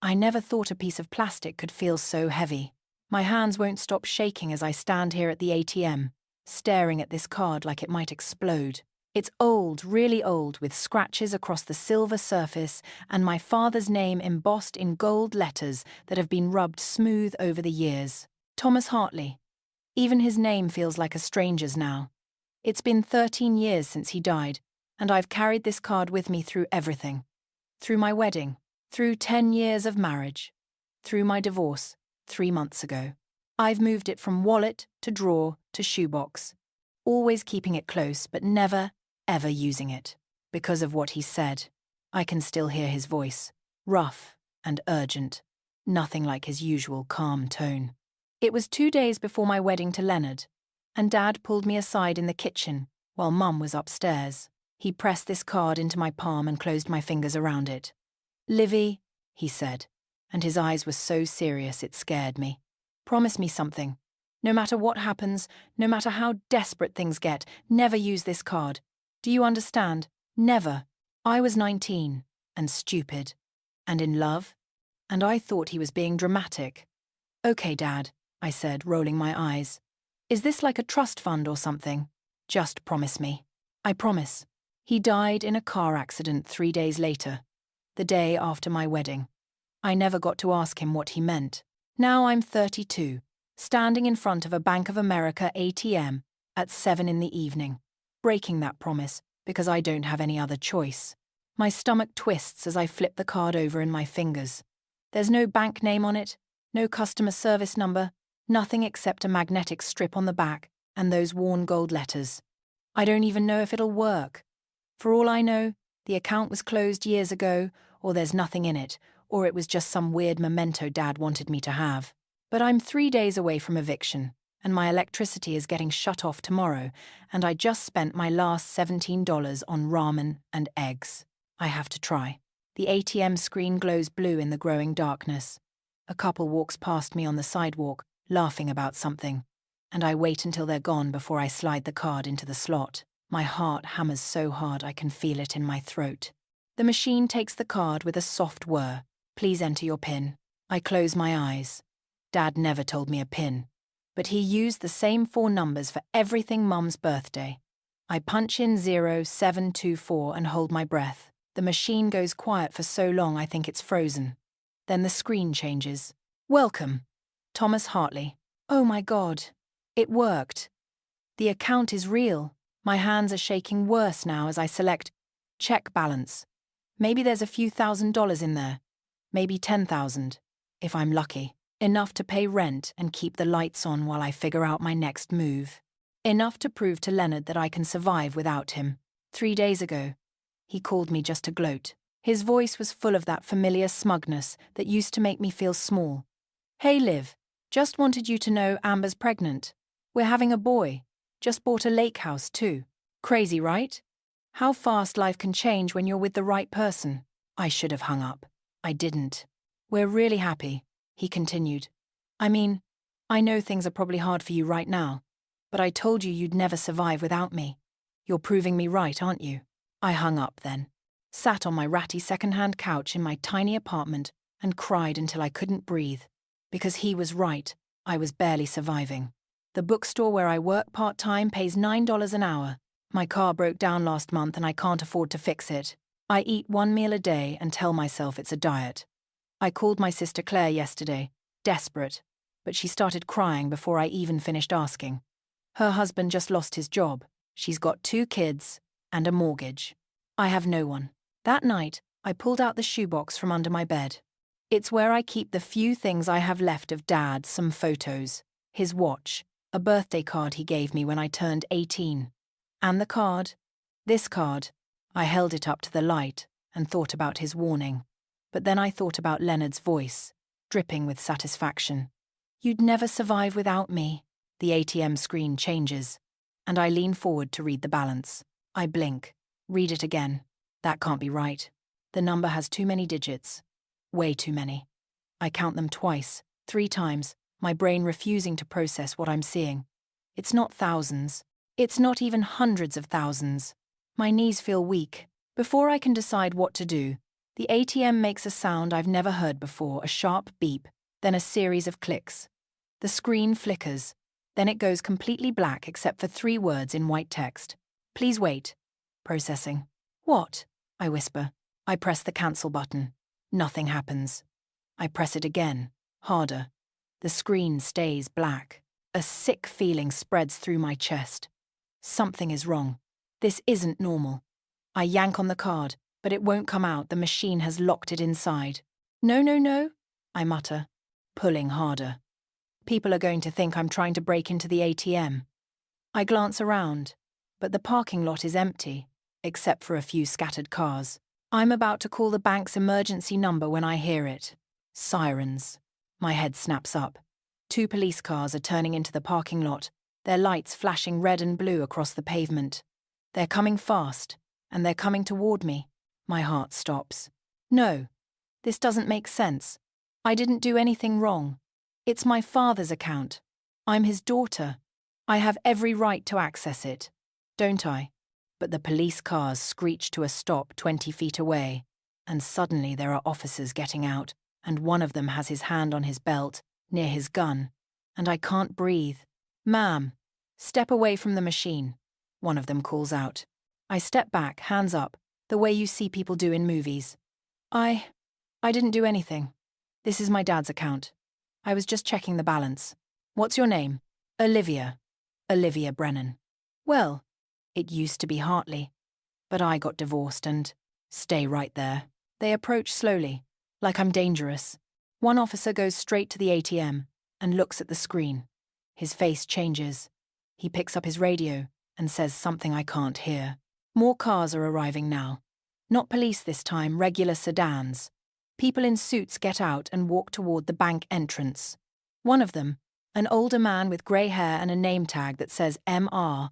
I never thought a piece of plastic could feel so heavy. My hands won't stop shaking as I stand here at the ATM, staring at this card like it might explode. It's old, really old, with scratches across the silver surface and my father's name embossed in gold letters that have been rubbed smooth over the years. Thomas Hartley. Even his name feels like a stranger's now. It's been 13 years since he died, and I've carried this card with me through everything. Through my wedding, through 10 years of marriage, through my divorce 3 months ago. I've moved it from wallet to drawer to shoebox, always keeping it close but never, ever using it. Because of what he said, I can still hear his voice, rough and urgent, nothing like his usual calm tone. It was 2 days before my wedding to Leonard, and Dad pulled me aside in the kitchen while Mum was upstairs. He pressed this card into my palm and closed my fingers around it. "Livy," he said, and his eyes were so serious it scared me. "Promise me something. No matter what happens, no matter how desperate things get, never use this card. Do you understand? Never." I was 19, and stupid, and in love, and I thought he was being dramatic. "Okay, Dad," I said, rolling my eyes. "Is this like a trust fund or something? Just promise me." "I promise." He died in a car accident 3 days later, the day after my wedding. I never got to ask him what he meant. Now I'm 32, standing in front of a Bank of America ATM at 7 in the evening, breaking that promise because I don't have any other choice. My stomach twists as I flip the card over in my fingers. There's no bank name on it, no customer service number, nothing except a magnetic strip on the back and those worn gold letters. I don't even know if it'll work. For all I know, the account was closed years ago, or there's nothing in it, or it was just some weird memento Dad wanted me to have. But I'm 3 days away from eviction, and my electricity is getting shut off tomorrow, and I just spent my last $17 on ramen and eggs. I have to try. The ATM screen glows blue in the growing darkness. A couple walks past me on the sidewalk, laughing about something, and I wait until they're gone before I slide the card into the slot. My heart hammers so hard I can feel it in my throat. The machine takes the card with a soft whir. "Please enter your PIN." I close my eyes. Dad never told me a PIN, but he used the same 4 numbers for everything Mum's birthday. I punch in 0724 and hold my breath. The machine goes quiet for so long I think it's frozen. Then the screen changes. "Welcome, Thomas Hartley." Oh my God, it worked. The account is real. My hands are shaking worse now as I select check balance. Maybe there's a few $1,000s in there. Maybe 10,000, if I'm lucky. Enough to pay rent and keep the lights on while I figure out my next move. Enough to prove to Leonard that I can survive without him. 3 days ago, he called me just to gloat. His voice was full of that familiar smugness that used to make me feel small. "Hey Liv, just wanted you to know Amber's pregnant. We're having a boy. Just bought a lake house too. Crazy, right? How fast life can change when you're with the right person." I should have hung up. I didn't. "We're really happy," he continued. "I mean, I know things are probably hard for you right now, but I told you you'd never survive without me. You're proving me right, aren't you?" I hung up then, sat on my ratty second-hand couch in my tiny apartment and cried until I couldn't breathe. Because he was right, I was barely surviving. The bookstore where I work part-time pays $9 an hour. My car broke down last month and I can't afford to fix it. I eat 1 meal a day and tell myself it's a diet. I called my sister Claire yesterday, desperate, but she started crying before I even finished asking. Her husband just lost his job. She's got 2 kids and a mortgage. I have no one. That night, I pulled out the shoebox from under my bed. It's where I keep the few things I have left of Dad, some photos, his watch, a birthday card he gave me when I turned 18. And the card, this card, I held it up to the light and thought about his warning. But then I thought about Leonard's voice, dripping with satisfaction. "You'd never survive without me." The ATM screen changes, and I lean forward to read the balance. I blink, read it again. That can't be right. The number has too many digits. Way too many. I count them twice, 3 times, my brain refusing to process what I'm seeing. It's not thousands. It's not even hundreds of thousands. My knees feel weak. Before I can decide what to do, The ATM makes a sound I've never heard before, a sharp beep, then a series of clicks. The screen flickers, then it goes completely black except for 3 words in white text. Please wait. Processing. What? I whisper. I press the cancel button. Nothing happens. I press it again, harder. The screen stays black. A sick feeling spreads through my chest. Something is wrong. This isn't normal. I yank on the card, but it won't come out. The machine has locked it inside. No, no, no, I mutter, pulling harder. People are going to think I'm trying to break into the ATM. I glance around, but the parking lot is empty, except for a few scattered cars. I'm about to call the bank's emergency number when I hear it. Sirens. My head snaps up. 2 police cars are turning into the parking lot, their lights flashing red and blue across the pavement. They're coming fast, and they're coming toward me. My heart stops. No, this doesn't make sense. I didn't do anything wrong. It's my father's account. I'm his daughter. I have every right to access it, don't I? But the police cars screech to a stop 20 feet away, and suddenly there are officers getting out, and one of them has his hand on his belt, near his gun, and I can't breathe. Ma'am, step away from the machine, one of them calls out. I step back, hands up, the way you see people do in movies. I didn't do anything. This is my dad's account. I was just checking the balance. What's your name? Olivia. Olivia Brennan. Well, it used to be Hartley, but I got divorced and... Stay right there. They approach slowly, like I'm dangerous. One officer goes straight to the ATM and looks at the screen. His face changes. He picks up his radio and says something I can't hear. More cars are arriving now. Not police this time, regular sedans. People in suits get out and walk toward the bank entrance. One of them, an older man with grey hair and a name tag that says M.R.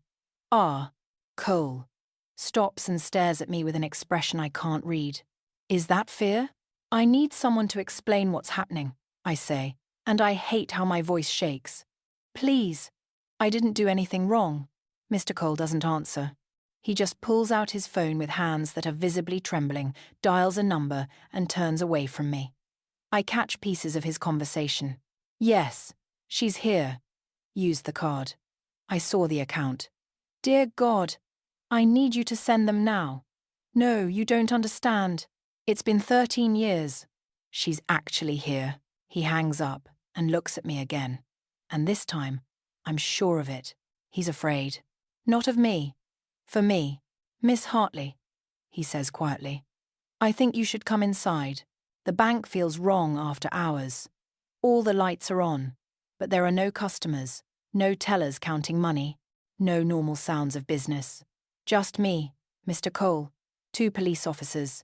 R. Cole, stops and stares at me with an expression I can't read. Is that fear? I need someone to explain what's happening, I say, and I hate how my voice shakes. Please. I didn't do anything wrong. Mr. Cole doesn't answer. He just pulls out his phone with hands that are visibly trembling, dials a number, and turns away from me. I catch pieces of his conversation. Yes, she's here. Use the card. I saw the account. Dear God, I need you to send them now. No, you don't understand. It's been 13 years. She's actually here. He hangs up and looks at me again. And this time, I'm sure of it. He's afraid. Not of me. For me. Miss Hartley, he says quietly. I think you should come inside. The bank feels wrong after hours. All the lights are on, but there are no customers, no tellers counting money, no normal sounds of business. Just me, Mr. Cole, 2 police officers,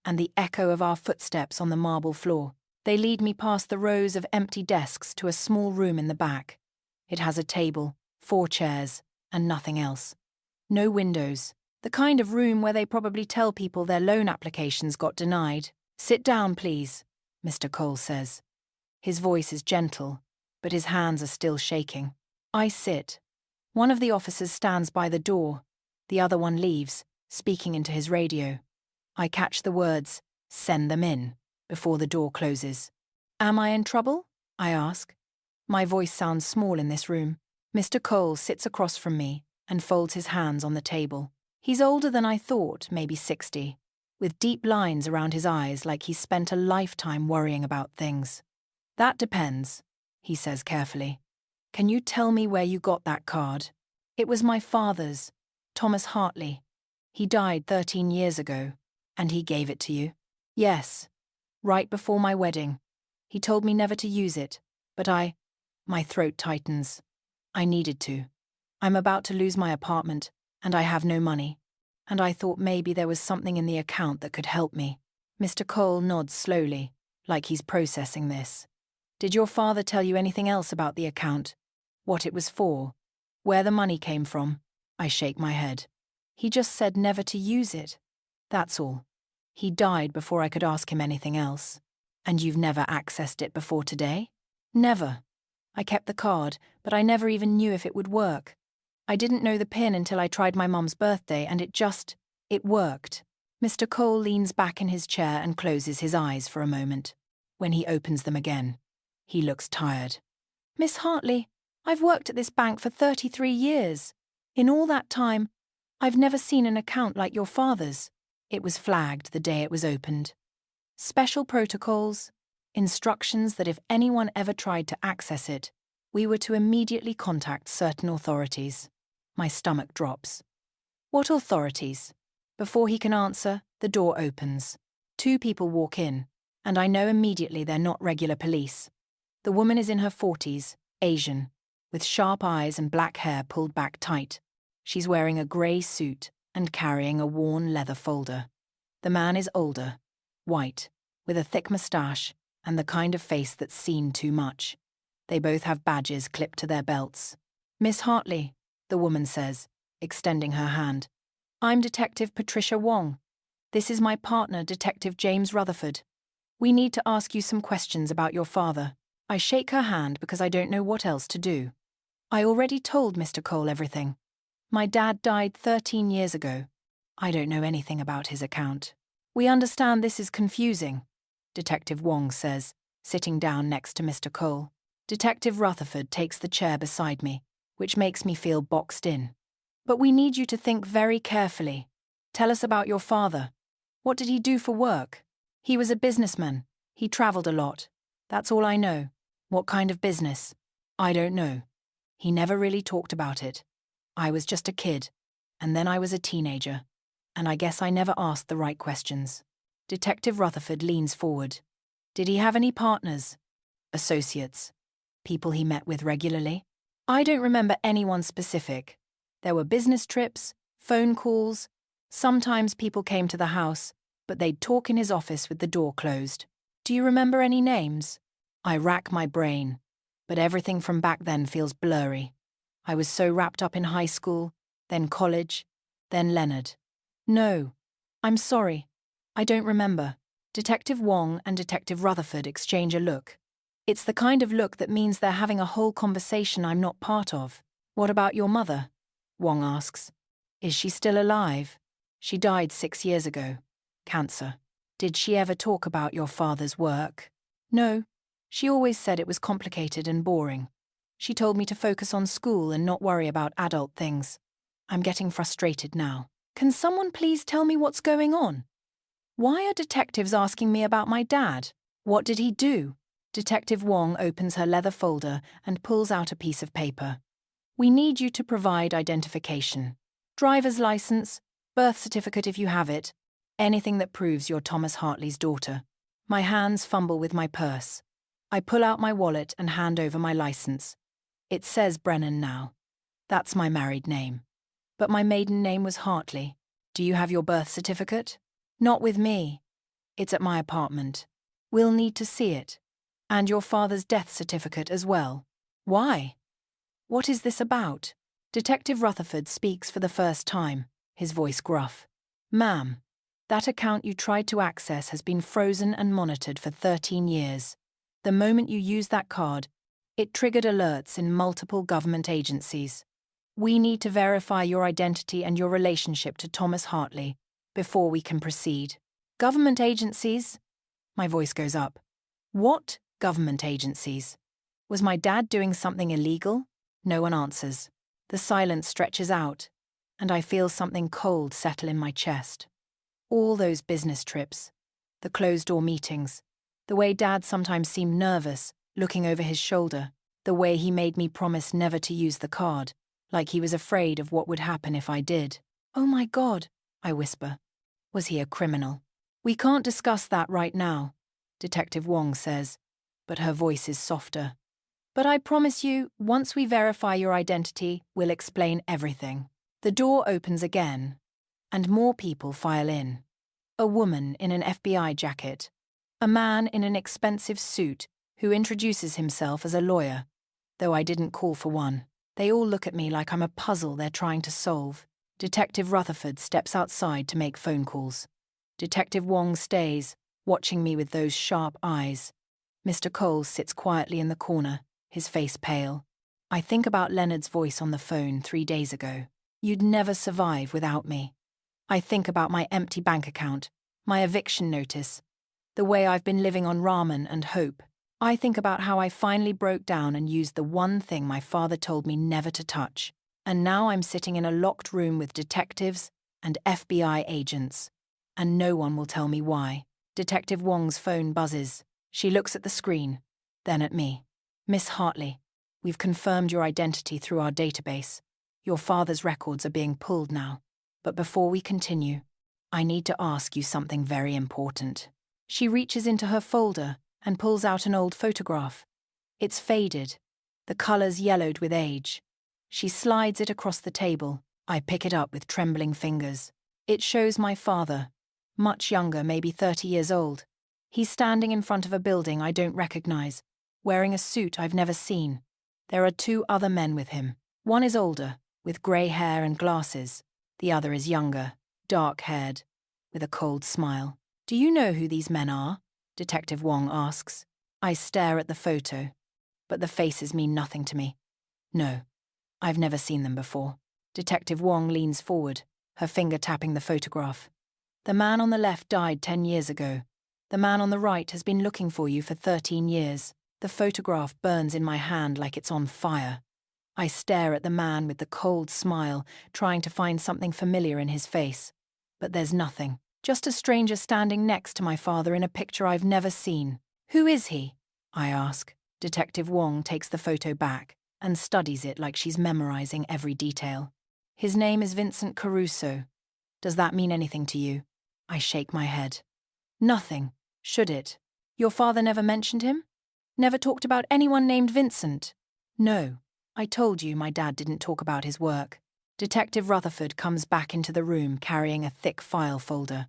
and the echo of our footsteps on the marble floor. They lead me past the rows of empty desks to a small room in the back. It has a table, 4 chairs, and nothing else. No windows. The kind of room where they probably tell people their loan applications got denied. Sit down, please, Mr. Cole says. His voice is gentle, but his hands are still shaking. I sit. One of the officers stands by the door. The other one leaves, speaking into his radio. I catch the words, "Send them in," before the door closes. Am I in trouble? I ask. My voice sounds small in this room. Mr. Cole sits across from me and folds his hands on the table. He's older than I thought, maybe 60, with deep lines around his eyes like he's spent a lifetime worrying about things. That depends, he says carefully. Can you tell me where you got that card? It was my father's, Thomas Hartley. He died 13 years ago, and he gave it to you? Yes, right before my wedding. He told me never to use it, but my throat tightens. I needed to. I'm about to lose my apartment, and I have no money. And I thought maybe there was something in the account that could help me. Mr. Cole nods slowly, like he's processing this. Did your father tell you anything else about the account? What it was for? Where the money came from? I shake my head. He just said never to use it. That's all. He died before I could ask him anything else. And you've never accessed it before today? Never. I kept the card, but I never even knew if it would work. I didn't know the PIN until I tried my mum's birthday, and it worked. Mr. Cole leans back in his chair and closes his eyes for a moment. When he opens them again, he looks tired. Miss Hartley, I've worked at this bank for 33 years. In all that time, I've never seen an account like your father's. It was flagged the day it was opened. Special protocols, instructions that if anyone ever tried to access it, we were to immediately contact certain authorities. My stomach drops. What authorities? Before he can answer, the door opens. 2 people walk in, and I know immediately they're not regular police. The woman is in her 40s, Asian, with sharp eyes and black hair pulled back tight. She's wearing a grey suit and carrying a worn leather folder. The man is older, white, with a thick moustache and the kind of face that's seen too much. They both have badges clipped to their belts. Miss Hartley, the woman says, extending her hand. I'm Detective Patricia Wong. This is my partner, Detective James Rutherford. We need to ask you some questions about your father. I shake her hand because I don't know what else to do. I already told Mr. Cole everything. My dad died 13 years ago. I don't know anything about his account. We understand this is confusing, Detective Wong says, sitting down next to Mr. Cole. Detective Rutherford takes the chair beside me, which makes me feel boxed in. But we need you to think very carefully. Tell us about your father. What did he do for work? He was a businessman. He traveled a lot. That's all I know. What kind of business? I don't know. He never really talked about it. I was just a kid, and then I was a teenager, and I guess I never asked the right questions. Detective Rutherford leans forward. Did he have any partners? Associates? People he met with regularly? I don't remember anyone specific. There were business trips, phone calls. Sometimes people came to the house, but they'd talk in his office with the door closed. Do you remember any names? I rack my brain, but everything from back then feels blurry. I was so wrapped up in high school, then college, then Leonard. No, I'm sorry. I don't remember. Detective Wong and Detective Rutherford exchange a look. It's the kind of look that means they're having a whole conversation I'm not part of. What about your mother? Wong asks. Is she still alive? She died 6 years ago. Cancer. Did she ever talk about your father's work? No. She always said it was complicated and boring. She told me to focus on school and not worry about adult things. I'm getting frustrated now. Can someone please tell me what's going on? Why are detectives asking me about my dad? What did he do? Detective Wong opens her leather folder and pulls out a piece of paper. We need you to provide identification. Driver's license, birth certificate if you have it, anything that proves you're Thomas Hartley's daughter. My hands fumble with my purse. I pull out my wallet and hand over my license. It says Brennan now. That's my married name. But my maiden name was Hartley. Do you have your birth certificate? Not with me. It's at my apartment. We'll need to see it. And your father's death certificate as well. Why? What is this about? Detective Rutherford speaks for the first time, his voice gruff. Ma'am, that account you tried to access has been frozen and monitored for 13 years. The moment you used that card, it triggered alerts in multiple government agencies. We need to verify your identity and your relationship to Thomas Hartley before we can proceed. Government agencies? My voice goes up. What government agencies? Was my dad doing something illegal? No one answers. The silence stretches out, and I feel something cold settle in my chest. All those business trips, the closed-door meetings, the way Dad sometimes seemed nervous, looking over his shoulder, the way he made me promise never to use the card, like he was afraid of what would happen if I did. Oh my God, I whisper. Was he a criminal? We can't discuss that right now, Detective Wong says, but her voice is softer. But I promise you, once we verify your identity, we'll explain everything. The door opens again, and more people file in. A woman in an FBI jacket. A man in an expensive suit who introduces himself as a lawyer, though I didn't call for one. They all look at me like I'm a puzzle they're trying to solve. Detective Rutherford steps outside to make phone calls. Detective Wong stays, watching me with those sharp eyes. Mr. Cole sits quietly in the corner, his face pale. I think about Leonard's voice on the phone 3 days ago. You'd never survive without me. I think about my empty bank account, my eviction notice, the way I've been living on ramen and hope. I think about how I finally broke down and used the one thing my father told me never to touch. And now I'm sitting in a locked room with detectives and FBI agents. And no one will tell me why. Detective Wong's phone buzzes. She looks at the screen, then at me. Miss Hartley, we've confirmed your identity through our database. Your father's records are being pulled now. But before we continue, I need to ask you something very important. She reaches into her folder and pulls out an old photograph. It's faded, the colors yellowed with age. She slides it across the table. I pick it up with trembling fingers. It shows my father, much younger, maybe 30 years old. He's standing in front of a building I don't recognize, wearing a suit I've never seen. There are 2 other men with him. One is older, with grey hair and glasses. The other is younger, dark-haired, with a cold smile. Do you know who these men are? Detective Wong asks. I stare at the photo, but the faces mean nothing to me. No, I've never seen them before. Detective Wong leans forward, her finger tapping the photograph. The man on the left died 10 years ago. The man on the right has been looking for you for 13 years. The photograph burns in my hand like it's on fire. I stare at the man with the cold smile, trying to find something familiar in his face. But there's nothing. Just a stranger standing next to my father in a picture I've never seen. Who is he? I ask. Detective Wong takes the photo back and studies it like she's memorizing every detail. His name is Vincent Caruso. Does that mean anything to you? I shake my head. Nothing. Should it? Your father never mentioned him? Never talked about anyone named Vincent? No. I told you my dad didn't talk about his work. Detective Rutherford comes back into the room carrying a thick file folder.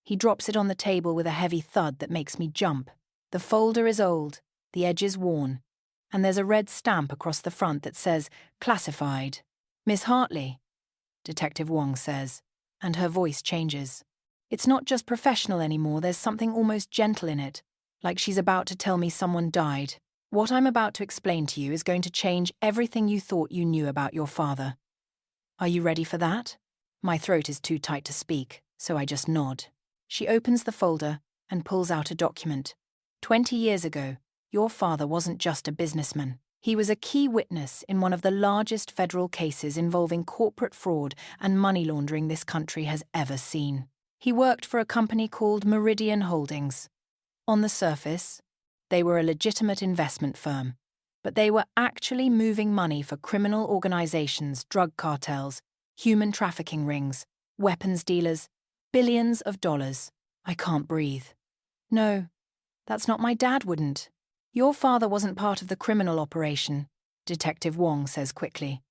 He drops it on the table with a heavy thud that makes me jump. The folder is old, the edges worn, and there's a red stamp across the front that says, Classified. Miss Hartley, Detective Wong says, and her voice changes. It's not just professional anymore, there's something almost gentle in it, like she's about to tell me someone died. What I'm about to explain to you is going to change everything you thought you knew about your father. Are you ready for that? My throat is too tight to speak, so I just nod. She opens the folder and pulls out a document. 20 years ago, your father wasn't just a businessman. He was a key witness in one of the largest federal cases involving corporate fraud and money laundering this country has ever seen. He worked for a company called Meridian Holdings. On the surface, they were a legitimate investment firm, but they were actually moving money for criminal organizations, drug cartels, human trafficking rings, weapons dealers, billions of dollars. I can't breathe. No, that's not my dad wouldn't. Your father wasn't part of the criminal operation, Detective Wong says quickly.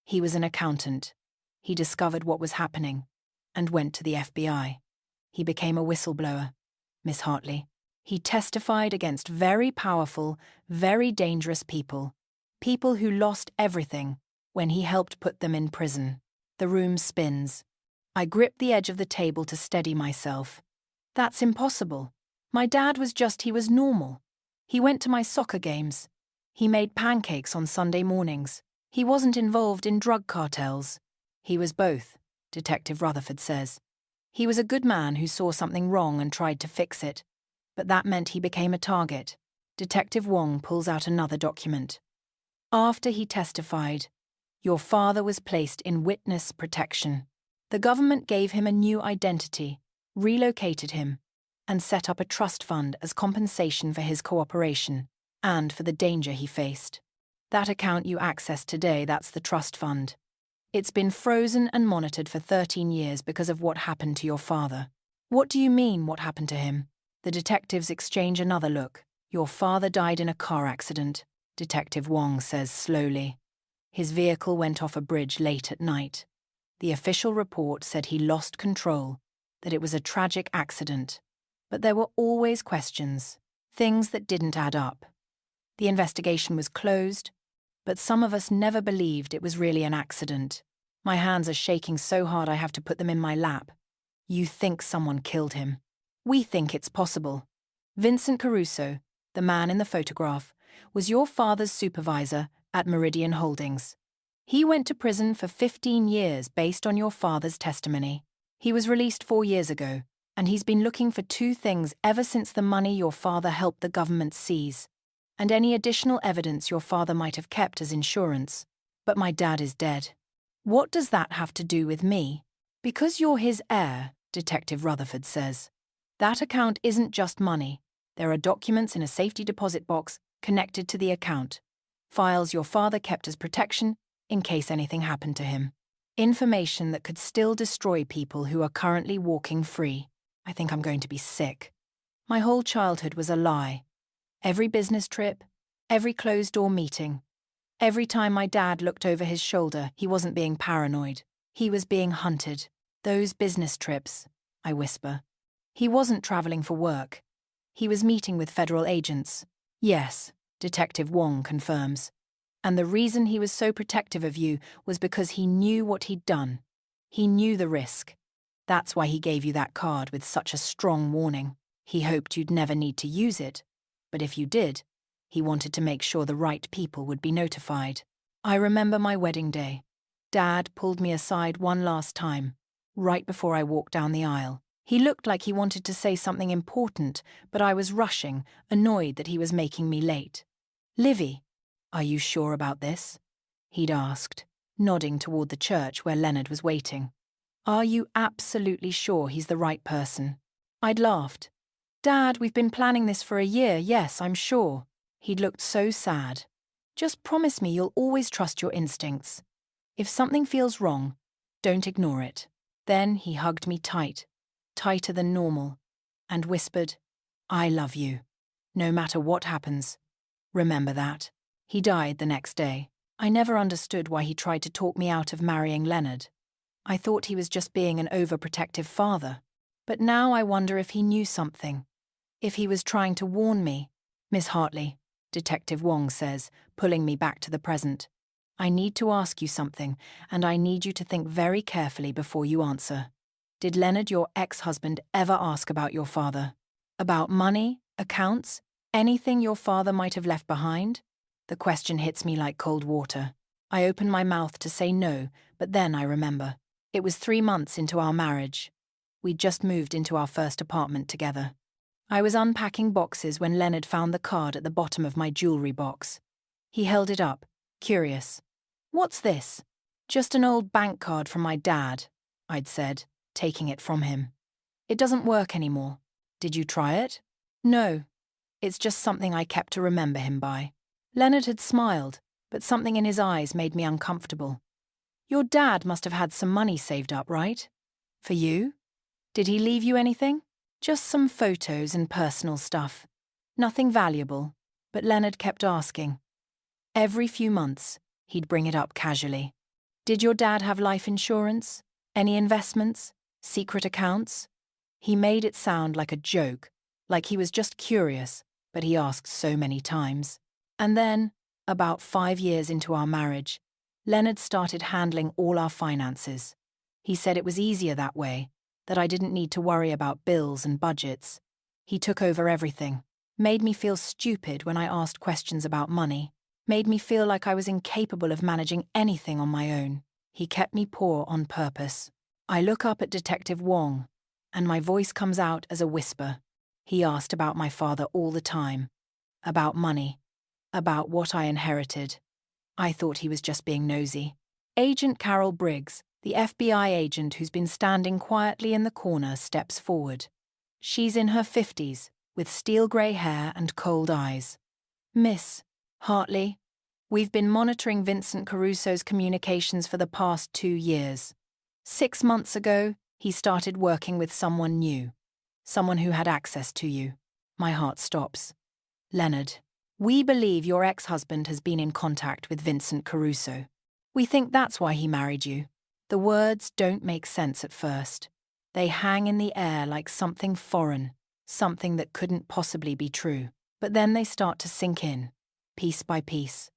He was an accountant. He discovered what was happening and went to the FBI. He became a whistleblower, Miss Hartley. He testified against very powerful, very dangerous people. People who lost everything when he helped put them in prison. The room spins. I grip the edge of the table to steady myself. That's impossible. My dad he was normal. He went to my soccer games. He made pancakes on Sunday mornings. He wasn't involved in drug cartels. He was both, Detective Rutherford says. He was a good man who saw something wrong and tried to fix it. But that meant he became a target. Detective Wong pulls out another document. After he testified, your father was placed in witness protection. The government gave him a new identity, relocated him, and set up a trust fund as compensation for his cooperation and for the danger he faced. That account you access today, that's the trust fund. It's been frozen and monitored for 13 years because of what happened to your father. What do you mean, what happened to him? The detectives exchange another look. Your father died in a car accident, Detective Wong says slowly. His vehicle went off a bridge late at night. The official report said he lost control, that it was a tragic accident. But there were always questions, things that didn't add up. The investigation was closed, but some of us never believed it was really an accident. My hands are shaking so hard I have to put them in my lap. You think someone killed him. We think it's possible. Vincent Caruso, the man in the photograph, was your father's supervisor at Meridian Holdings. He went to prison for 15 years based on your father's testimony. He was released 4 years ago, and he's been looking for two things ever since: the money your father helped the government seize, and any additional evidence your father might have kept as insurance. But my dad is dead. What does that have to do with me? Because you're his heir, Detective Rutherford says. That account isn't just money. There are documents in a safety deposit box connected to the account. Files your father kept as protection in case anything happened to him. Information that could still destroy people who are currently walking free. I think I'm going to be sick. My whole childhood was a lie. Every business trip, every closed-door meeting. Every time my dad looked over his shoulder, he wasn't being paranoid. He was being hunted. Those business trips, I whisper. He wasn't traveling for work. He was meeting with federal agents. Yes, Detective Wong confirms. And the reason he was so protective of you was because he knew what he'd done. He knew the risk. That's why he gave you that card with such a strong warning. He hoped you'd never need to use it. But if you did, he wanted to make sure the right people would be notified. I remember my wedding day. Dad pulled me aside one last time, right before I walked down the aisle. He looked like he wanted to say something important, but I was rushing, annoyed that he was making me late. "Livy, are you sure about this?" he'd asked, nodding toward the church where Leonard was waiting. "Are you absolutely sure he's the right person?" I'd laughed. "Dad, we've been planning this for a year, yes, I'm sure." He'd looked so sad. "Just promise me you'll always trust your instincts. If something feels wrong, don't ignore it." Then he hugged me tight, tighter than normal, and whispered, "I love you. No matter what happens. Remember that." He died the next day. I never understood why he tried to talk me out of marrying Leonard. I thought he was just being an overprotective father. But now I wonder if he knew something. If he was trying to warn me. "Miss Hartley," Detective Wong says, pulling me back to the present. "I need to ask you something, and I need you to think very carefully before you answer. Did Leonard, your ex-husband, ever ask about your father? About money, accounts, anything your father might have left behind?" The question hits me like cold water. I open my mouth to say no, but then I remember. It was 3 months into our marriage. We'd just moved into our first apartment together. I was unpacking boxes when Leonard found the card at the bottom of my jewelry box. He held it up, curious. "What's this?" "Just an old bank card from my dad," I'd said, taking it from him. "It doesn't work anymore. Did you try it?" "No. It's just something I kept to remember him by." Leonard had smiled, but something in his eyes made me uncomfortable. "Your dad must have had some money saved up, right? For you? Did he leave you anything?" "Just some photos and personal stuff. Nothing valuable." But Leonard kept asking. Every few months, he'd bring it up casually. "Did your dad have life insurance? Any investments? Secret accounts?" He made it sound like a joke, like he was just curious, but he asked so many times. And then, about 5 years into our marriage, Leonard started handling all our finances. He said it was easier that way, that I didn't need to worry about bills and budgets. He took over everything, made me feel stupid when I asked questions about money, made me feel like I was incapable of managing anything on my own. He kept me poor on purpose. I look up at Detective Wong, and my voice comes out as a whisper. He asked about my father all the time, about money, about what I inherited. I thought he was just being nosy. Agent Carol Briggs, the FBI agent who's been standing quietly in the corner, steps forward. She's in her 50s, with steel-grey hair and cold eyes. "Miss Hartley, we've been monitoring Vincent Caruso's communications for the past 2 years. 6 months ago, he started working with someone new. Someone who had access to you." My heart stops. "Leonard, we believe your ex-husband has been in contact with Vincent Caruso. We think that's why he married you." The words don't make sense at first. They hang in the air like something foreign, something that couldn't possibly be true. But then they start to sink in, piece by piece,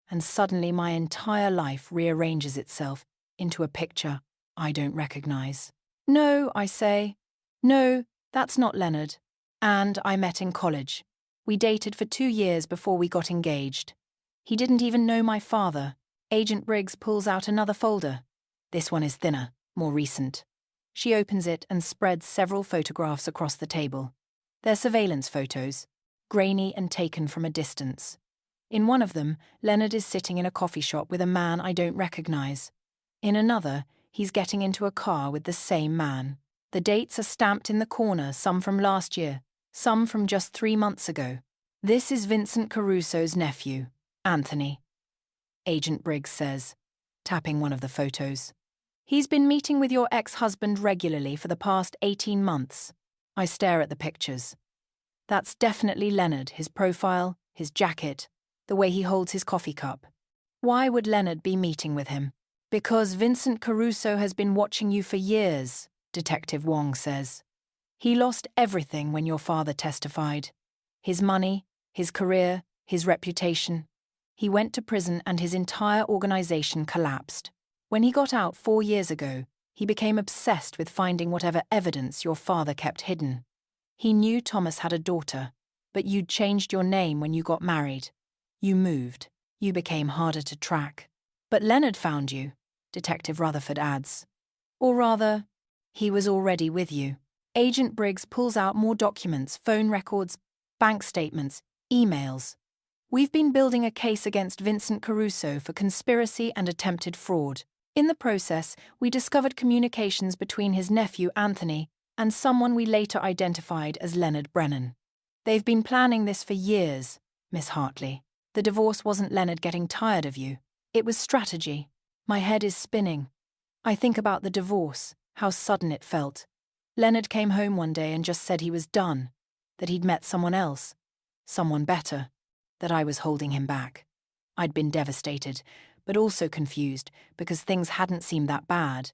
and suddenly my entire life rearranges itself into a picture I don't recognize. "No," I say. "No, that's not Leonard. And I met in college. We dated for 2 years before we got engaged. He didn't even know my father." Agent Briggs pulls out another folder. This one is thinner, more recent. She opens it and spreads several photographs across the table. They're surveillance photos, grainy and taken from a distance. In one of them, Leonard is sitting in a coffee shop with a man I don't recognize. In another, he's getting into a car with the same man. The dates are stamped in the corner, some from last year, some from just 3 months ago. This is Vincent Caruso's nephew, Anthony, Agent Briggs says, tapping one of the photos. He's been meeting with your ex-husband regularly for the past 18 months. I stare at the pictures. That's definitely Leonard, his profile, his jacket, the way he holds his coffee cup. Why would Leonard be meeting with him? Because Vincent Caruso has been watching you for years, Detective Wong says. He lost everything when your father testified. His money, his career, his reputation. He went to prison and his entire organization collapsed. When he got out 4 years ago, he became obsessed with finding whatever evidence your father kept hidden. He knew Thomas had a daughter, but you'd changed your name when you got married. You moved. You became harder to track. But Leonard found you, Detective Rutherford adds. Or rather, he was already with you. Agent Briggs pulls out more documents, phone records, bank statements, emails. We've been building a case against Vincent Caruso for conspiracy and attempted fraud. In the process, we discovered communications between his nephew Anthony and someone we later identified as Leonard Brennan. They've been planning this for years, Miss Hartley. The divorce wasn't Leonard getting tired of you. It was strategy. My head is spinning. I think about the divorce, how sudden it felt. Leonard came home one day and just said he was done, that he'd met someone else, someone better, that I was holding him back. I'd been devastated, but also confused because things hadn't seemed that bad.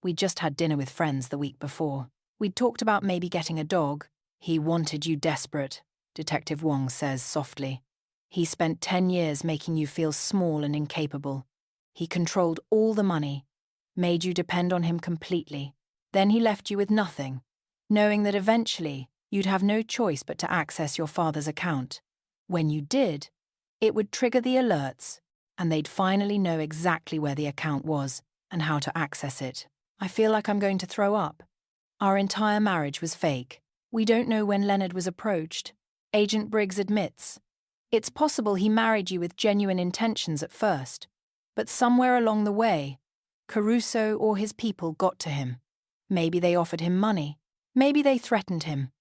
We'd just had dinner with friends the week before. We'd talked about maybe getting a dog. He wanted you desperate, Detective Wong says softly. He spent 10 years making you feel small and incapable. He controlled all the money, made you depend on him completely. Then he left you with nothing, knowing that eventually you'd have no choice but to access your father's account. When you did, it would trigger the alerts, and they'd finally know exactly where the account was and how to access it. I feel like I'm going to throw up. Our entire marriage was fake. We don't know when Leonard was approached. Agent Briggs admits. It's possible he married you with genuine intentions at first, but somewhere along the way, Caruso or his people got to him. Maybe they offered him money. Maybe they threatened him.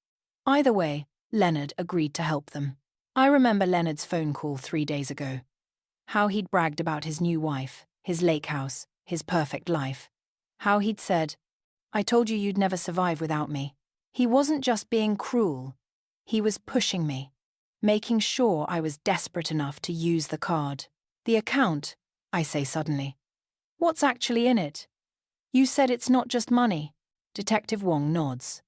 Either way, Leonard agreed to help them. I remember Leonard's phone call 3 days ago. How he'd bragged about his new wife, his lake house, his perfect life. How he'd said, I told you you'd never survive without me. He wasn't just being cruel. He was pushing me, making sure I was desperate enough to use the card. The account, I say suddenly. What's actually in it? You said it's not just money. Detective Wong nods.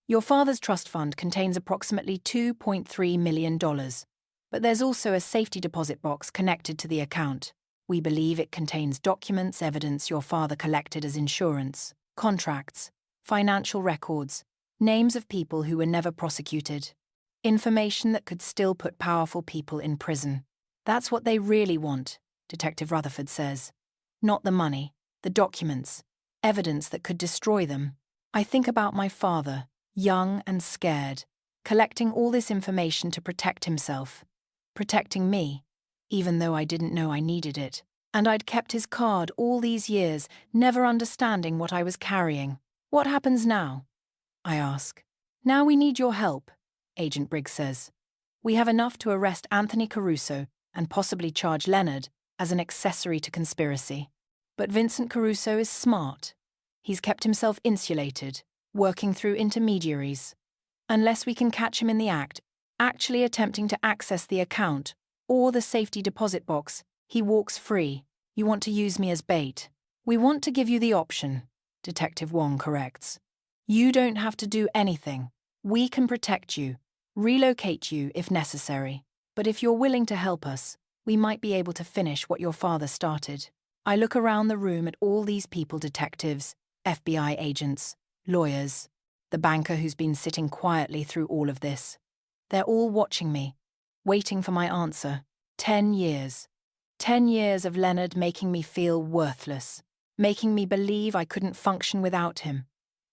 Your father's trust fund contains approximately $2.3 million, but there's also a safety deposit box connected to the account. We believe it contains documents, evidence your father collected as insurance, contracts, financial records, names of people who were never prosecuted, information that could still put powerful people in prison. That's what they really want, Detective Rutherford says. Not the money, the documents, evidence that could destroy them. I think about my father, young and scared, collecting all this information to protect himself, protecting me, even though I didn't know I needed it. And I'd kept his card all these years, never understanding what I was carrying. What happens now? I ask. Now we need your help, Agent Briggs says. We have enough to arrest Anthony Caruso and possibly charge Leonard as an accessory to conspiracy. But Vincent Caruso is smart. He's kept himself insulated, working through intermediaries. Unless we can catch him in the act, actually attempting to access the account or the safety deposit box, he walks free. You want to use me as bait. We want to give you the option, Detective Wong corrects. You don't have to do anything. We can protect you, relocate you if necessary. But if you're willing to help us, we might be able to finish what your father started. I look around the room at all these people, detectives, FBI agents, lawyers, the banker who's been sitting quietly through all of this. They're all watching me, waiting for my answer. 10 years. 10 years of Leonard making me feel worthless, making me believe I couldn't function without him.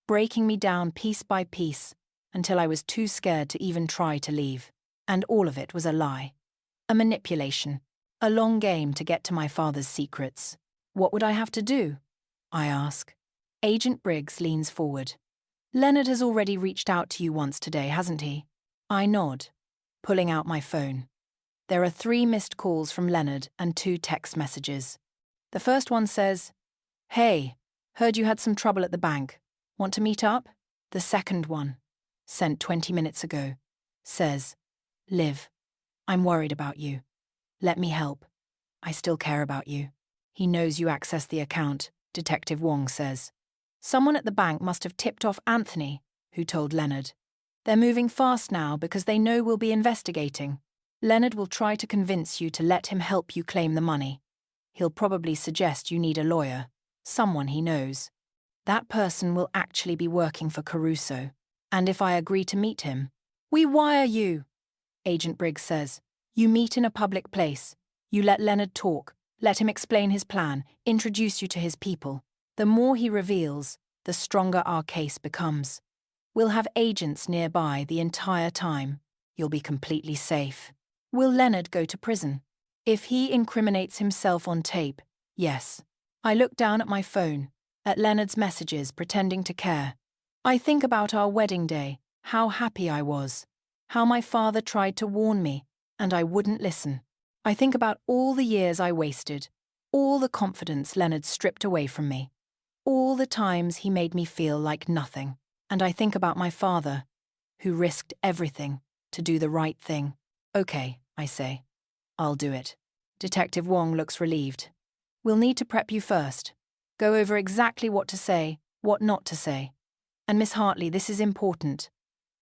breaking me down piece by piece until I was too scared to even try to leave. And all of it was a lie. A manipulation. A long game to get to my father's secrets. What would I have to do? I ask. Agent Briggs leans forward. Leonard has already reached out to you once today, hasn't he? I nod, pulling out my phone. There are 3 missed calls from Leonard and 2 text messages. The first one says, "Hey, heard you had some trouble at the bank. Want to meet up?" The second one, sent 20 minutes ago, says, "Liv, I'm worried about you. Let me help. I still care about you." He knows you accessed the account, Detective Wong says. Someone at the bank must have tipped off Anthony, who told Leonard. They're moving fast now because they know we'll be investigating. Leonard will try to convince you to let him help you claim the money. He'll probably suggest you need a lawyer, someone he knows. That person will actually be working for Caruso. And if I agree to meet him, we wire you, Agent Briggs says. You meet in a public place. You let Leonard talk, let him explain his plan, introduce you to his people. The more he reveals, the stronger our case becomes. We'll have agents nearby the entire time. You'll be completely safe. Will Leonard go to prison? If he incriminates himself on tape, yes. I look down at my phone, at Leonard's messages pretending to care. I think about our wedding day, how happy I was, how my father tried to warn me, and I wouldn't listen. I think about all the years I wasted, all the confidence Leonard stripped away from me, all the times he made me feel like nothing. And I think about my father, who risked everything to do the right thing. Okay, I say. I'll do it. Detective Wong looks relieved. We'll need to prep you first. Go over exactly what to say, what not to say. And Miss Hartley, this is important.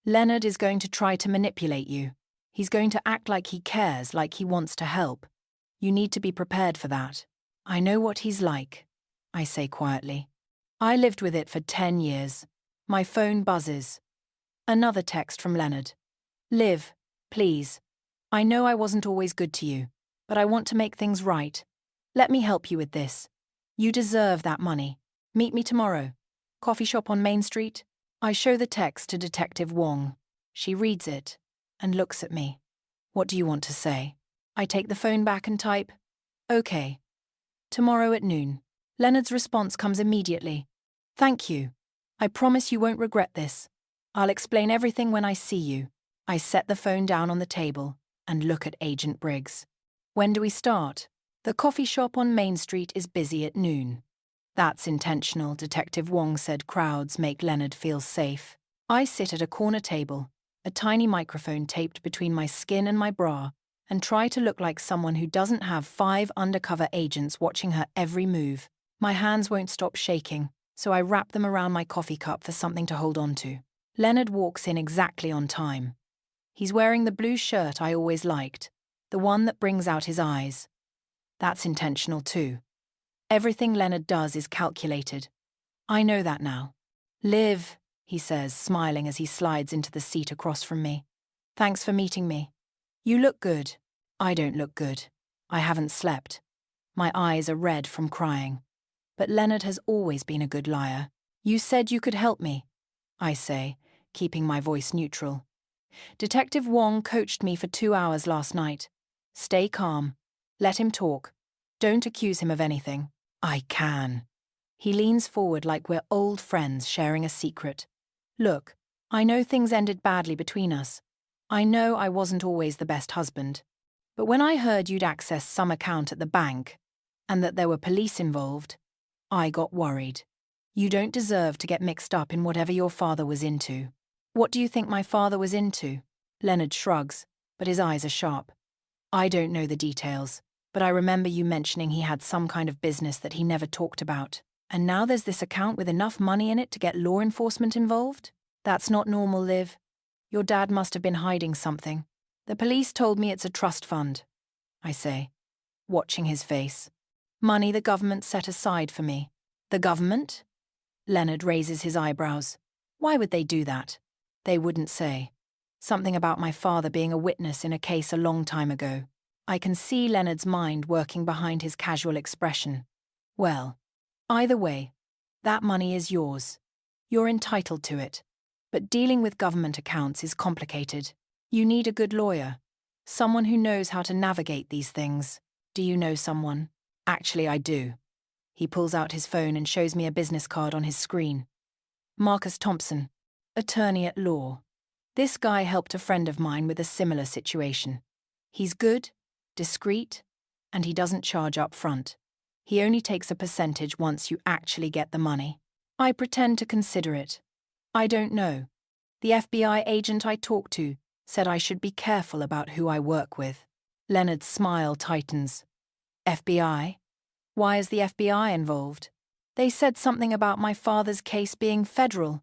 Leonard is going to try to manipulate you. He's going to act like he cares, like he wants to help. You need to be prepared for that. I know what he's like, I say quietly. I lived with it for 10 years. My phone buzzes. Another text from Leonard. Liv, please. I know I wasn't always good to you, but I want to make things right. Let me help you with this. You deserve that money. Meet me tomorrow. Coffee shop on Main Street. I show the text to Detective Wong. She reads it and looks at me. What do you want to say? I take the phone back and type, "Okay. Tomorrow at noon." Leonard's response comes immediately. "Thank you. I promise you won't regret this. I'll explain everything when I see you." I set the phone down on the table and look at Agent Briggs. When do we start? The coffee shop on Main Street is busy at noon. That's intentional, Detective Wong said. Crowds make Leonard feel safe. I sit at a corner table, a tiny microphone taped between my skin and my bra, and try to look like someone who doesn't have 5 undercover agents watching her every move. My hands won't stop shaking, so I wrap them around my coffee cup for something to hold on to. Leonard walks in exactly on time. He's wearing the blue shirt I always liked, the one that brings out his eyes. That's intentional too. Everything Leonard does is calculated. I know that now. "Liv," he says, smiling as he slides into the seat across from me. "Thanks for meeting me. You look good." I don't look good. I haven't slept. My eyes are red from crying. But Leonard has always been a good liar. "You said you could help me," I say, keeping my voice neutral. "Detective Wong coached me for 2 hours last night. Stay calm. Let him talk. Don't accuse him of anything." I can. He leans forward like we're old friends sharing a secret. "Look, I know things ended badly between us. I know I wasn't always the best husband. But when I heard you'd accessed some account at the bank, and that there were police involved, I got worried. You don't deserve to get mixed up in whatever your father was into." "What do you think my father was into?" Leonard shrugs, but his eyes are sharp. "I don't know the details, but I remember you mentioning he had some kind of business that he never talked about. And now there's this account with enough money in it to get law enforcement involved? That's not normal, Liv. Your dad must have been hiding something. The police told me it's a trust fund," I say, watching his face. "Money the government set aside for me." "The government?" Leonard raises his eyebrows. "Why would they do that?" "They wouldn't say. Something about my father being a witness in a case a long time ago." I can see Leonard's mind working behind his casual expression. "Well, either way, that money is yours. You're entitled to it. But dealing with government accounts is complicated. You need a good lawyer. Someone who knows how to navigate these things. Do you know someone? Actually, I do. He pulls out his phone and shows me a business card on his screen. Marcus Thompson, attorney at law. This guy helped a friend of mine with a similar situation. He's good, discreet, and he doesn't charge up front. He only takes a percentage once you actually get the money. I pretend to consider it. I don't know. The FBI agent I talked to said I should be careful about who I work with. Leonard's smile tightens. FBI? Why is the FBI involved? They said something about my father's case being federal.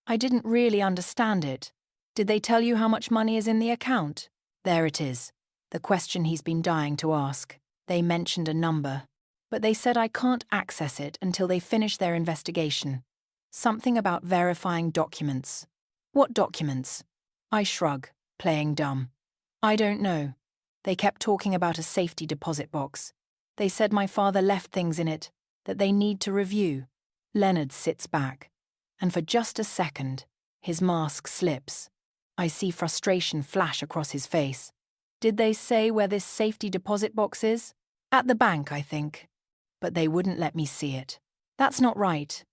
I didn't really understand it. Did they tell you how much money is in the account? There it is. The question he's been dying to ask. They mentioned a number, but they said I can't access it until they finish their investigation. Something about verifying documents. What documents? I shrug, playing dumb. I don't know. They kept talking about a safety deposit box. They said my father left things in it that they need to review. Leonard sits back, and for just a second, his mask slips. I see frustration flash across his face. Did they say where this safety deposit box is? At the bank, I think. But they wouldn't let me see it. That's not right.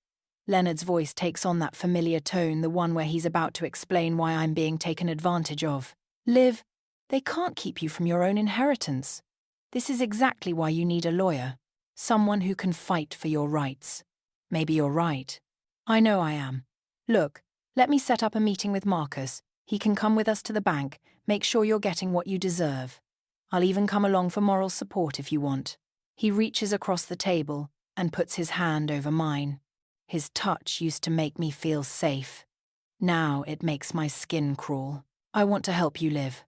Leonard's voice takes on that familiar tone, the one where he's about to explain why I'm being taken advantage of. Liv, they can't keep you from your own inheritance. This is exactly why you need a lawyer. Someone who can fight for your rights. Maybe you're right. I know I am. Look, let me set up a meeting with Marcus. He can come with us to the bank, make sure you're getting what you deserve. I'll even come along for moral support if you want. He reaches across the table and puts his hand over mine. His touch used to make me feel safe. Now it makes my skin crawl. I want to help you, Liv.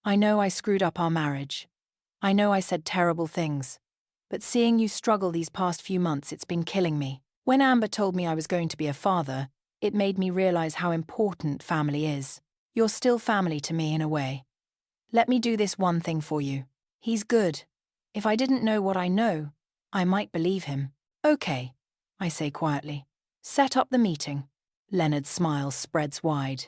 I know I screwed up our marriage. I know I said terrible things. But seeing you struggle these past few months, it's been killing me. When Amber told me I was going to be a father, it made me realize how important family is. You're still family to me in a way. Let me do this one thing for you. He's good. If I didn't know what I know, I might believe him. Okay, I say quietly. Set up the meeting. Leonard's smile spreads wide.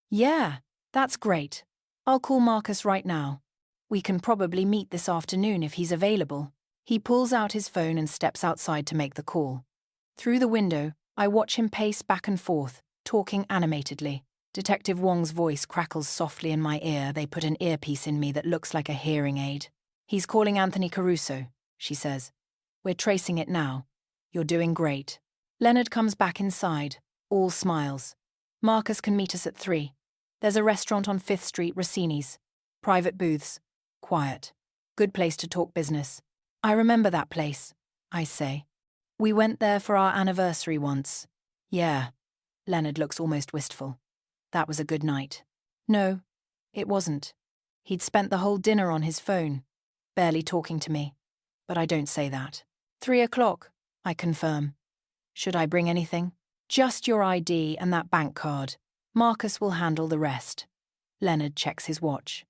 Yeah, that's great. I'll call Marcus right now. We can probably meet this afternoon if he's available. He pulls out his phone and steps outside to make the call. Through the window, I watch him pace back and forth, talking animatedly. Detective Wong's voice crackles softly in my ear. They put an earpiece in me that looks like a hearing aid. He's calling Anthony Caruso, she says. We're tracing it now. You're doing great. Leonard comes back inside, all smiles. Marcus can meet us at 3. There's a restaurant on 5th Street, Rossini's. Private booths. Quiet. Good place to talk business. I remember that place, I say. We went there for our anniversary once. Yeah. Leonard looks almost wistful. That was a good night. No, it wasn't. He'd spent the whole dinner on his phone, barely talking to me. But I don't say that. 3 o'clock, I confirm. Should I bring anything? Just your ID and that bank card. Marcus will handle the rest. Leonard checks his watch.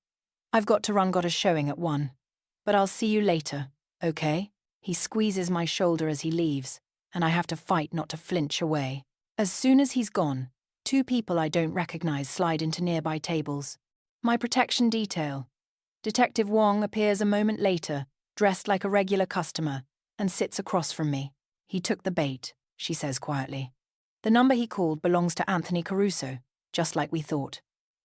I've got a showing at 1. But I'll see you later, okay? He squeezes my shoulder as he leaves, and I have to fight not to flinch away. As soon as he's gone, 2 people I don't recognize slide into nearby tables. My protection detail. Detective Wong appears a moment later, dressed like a regular customer, and sits across from me. He took the bait, she says quietly. The number he called belongs to Anthony Caruso, just like we thought.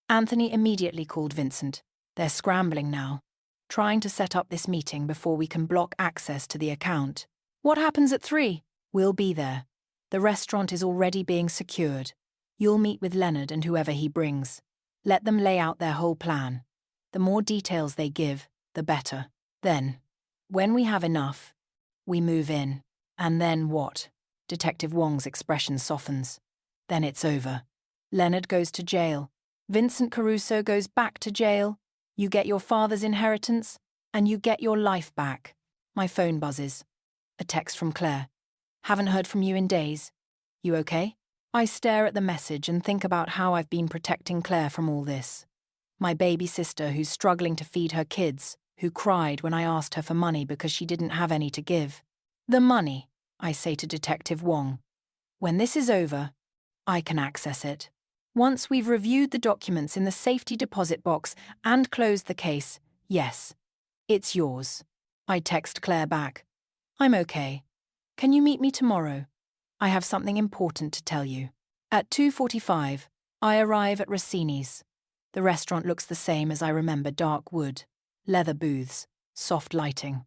Anthony immediately called Vincent. They're scrambling now, trying to set up this meeting before we can block access to the account. What happens at 3? We'll be there. The restaurant is already being secured. You'll meet with Leonard and whoever he brings. Let them lay out their whole plan. The more details they give, the better. Then, when we have enough, we move in. And then what? Detective Wong's expression softens. Then it's over. Leonard goes to jail. Vincent Caruso goes back to jail. You get your father's inheritance, and you get your life back. My phone buzzes. A text from Claire. Haven't heard from you in days. You okay? I stare at the message and think about how I've been protecting Claire from all this. My baby sister who's struggling to feed her kids, who cried when I asked her for money because she didn't have any to give. The money, I say to Detective Wong. When this is over, I can access it. Once we've reviewed the documents in the safety deposit box and closed the case, yes, it's yours. I text Claire back. I'm okay. Can you meet me tomorrow? I have something important to tell you. At 2:45, I arrive at Rossini's. The restaurant looks the same as I remember: dark wood, leather booths, soft lighting.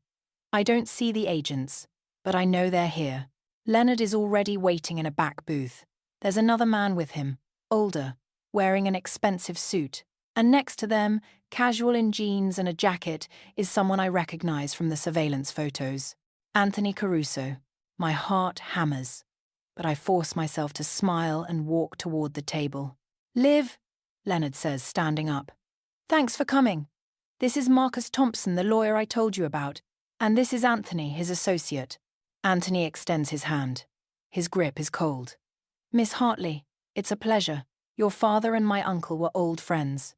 I don't see the agents, but I know they're here. Leonard is already waiting in a back booth. There's another man with him, older, wearing an expensive suit, and next to them, casual in jeans and a jacket, is someone I recognize from the surveillance photos. Anthony Caruso. My heart hammers, but I force myself to smile and walk toward the table. Liv, Leonard says, standing up. Thanks for coming. This is Marcus Thompson, the lawyer I told you about, and this is Anthony, his associate. Anthony extends his hand. His grip is cold. Miss Hartley, it's a pleasure. Your father and my uncle were old friends.